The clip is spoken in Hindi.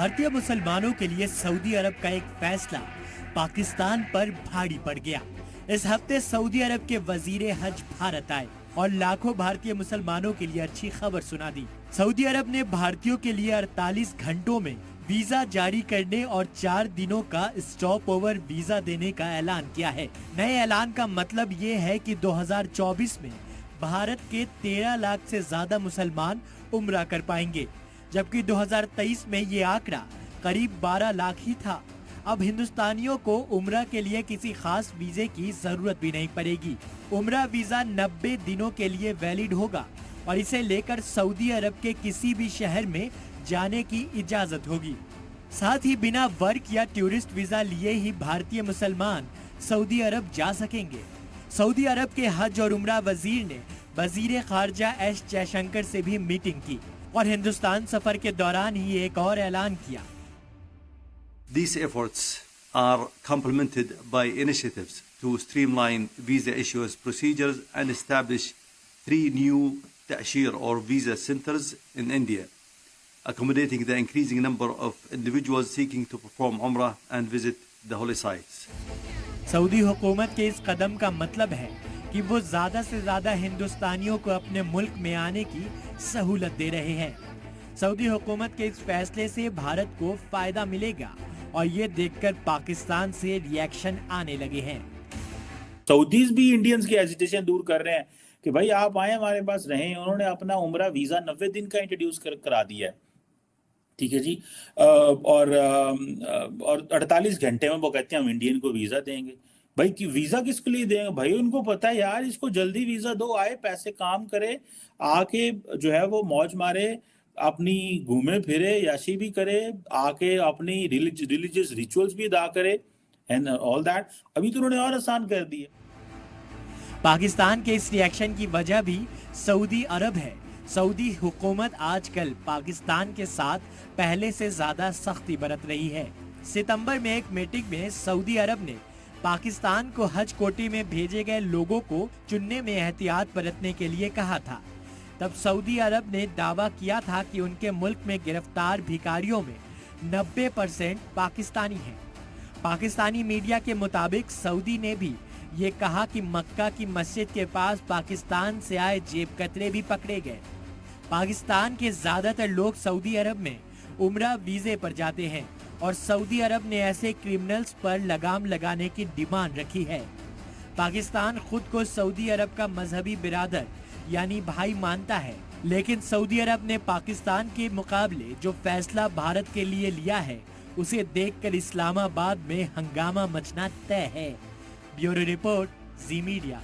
भारतीय मुसलमानों के लिए सऊदी अरब का एक फैसला पाकिस्तान पर भारी पड़ गया। इस हफ्ते सऊदी अरब के वजीर हज भारत आए और लाखों भारतीय मुसलमानों के लिए अच्छी खबर सुना दी। सऊदी अरब ने भारतीयों के लिए 48 घंटों में वीजा जारी करने और 4 दिनों का स्टॉप ओवर वीजा देने का ऐलान किया है। नए ऐलान का मतलब ये है कि 2024 में भारत के 13 लाख से ज्यादा मुसलमान उम्रा कर पाएंगे, जबकि 2023 में ये आंकड़ा करीब 12 लाख ही था। अब हिंदुस्तानियों को उम्रा के लिए किसी खास वीजे की जरूरत भी नहीं पड़ेगी। उम्रा वीजा 90 दिनों के लिए वैलिड होगा और इसे लेकर सऊदी अरब के किसी भी शहर में जाने की इजाजत होगी। साथ ही बिना वर्क या टूरिस्ट वीजा लिए ही भारतीय मुसलमान सऊदी अरब जा सकेंगे। सऊदी अरब के हज और उम्रा वजीर ने वजीर खारजा एस जयशंकर से भी मीटिंग की और हिंदुस्तान सफर के दौरान ही एक और ऐलान किया। These efforts are complemented by initiatives to streamline visa issuance procedures and establish 3 new ta'shir or visa centers in India, accommodating the increasing number of individuals seeking to perform Umrah and visit the holy sites. Saudi हुकूमत के इस कदम का मतलब है कि वो ज्यादा से ज्यादा हिंदुस्तानियों को अपने मुल्क में आने की सहूलत दे रहे हैं। सऊदी हुकूमत के इस फैसले से भारत को फायदा मिलेगा और ये देखकर पाकिस्तान से रिएक्शन आने लगे हैं। सऊदीज भी इंडियंस की हेजिटेशन दूर कर रहे हैं कि भाई आप आए हमारे पास रहें। उन्होंने अपना उम्रा वीजा 90 दिन का इंट्रोड्यूस करा दिया है, ठीक है जी। और 48 घंटे में वो कहते हैं हम इंडियन को वीजा देंगे। भाई कि वीजा किसके लिए देंगे? भाई उनको पता है यार, इसको जल्दी वीजा दो, आए पैसे काम करे, आके जो है वो मौज मारे, अपनी घूमे फिरे, याशी भी करे, आके अपनी रिलीजियस रिचुअल्स भी अदा करे एंड ऑल दैट। अभी तो उन्होंने और आसान कर दिए। पाकिस्तान के इस रिएक्शन की वजह भी सऊदी अरब है। सऊदी हुकूमत आजकल पाकिस्तान के साथ पहले से ज्यादा सख्ती बरत रही है। सितंबर में एक मीटिंग में सऊदी अरब ने पाकिस्तान को हज कोटे में भेजे गए लोगों को चुनने में एहतियात बरतने के लिए कहा था। तब सऊदी अरब ने दावा किया था कि उनके मुल्क में गिरफ्तार भिखारियों में 90% पाकिस्तानी हैं। पाकिस्तानी मीडिया के मुताबिक सऊदी ने भी ये कहा कि मक्का की मस्जिद के पास पाकिस्तान से आए जेब कतरे भी पकड़े गए। पाकिस्तान के ज्यादातर लोग सऊदी अरब में उम्रा वीजे पर जाते हैं और सऊदी अरब ने ऐसे क्रिमिनल्स पर लगाम लगाने की डिमांड रखी है। पाकिस्तान खुद को सऊदी अरब का मजहबी बिरादर यानी भाई मानता है, लेकिन सऊदी अरब ने पाकिस्तान के मुकाबले जो फैसला भारत के लिए लिया है उसे देखकर इस्लामाबाद में हंगामा मचना तय है। ब्यूरो रिपोर्ट, जी मीडिया।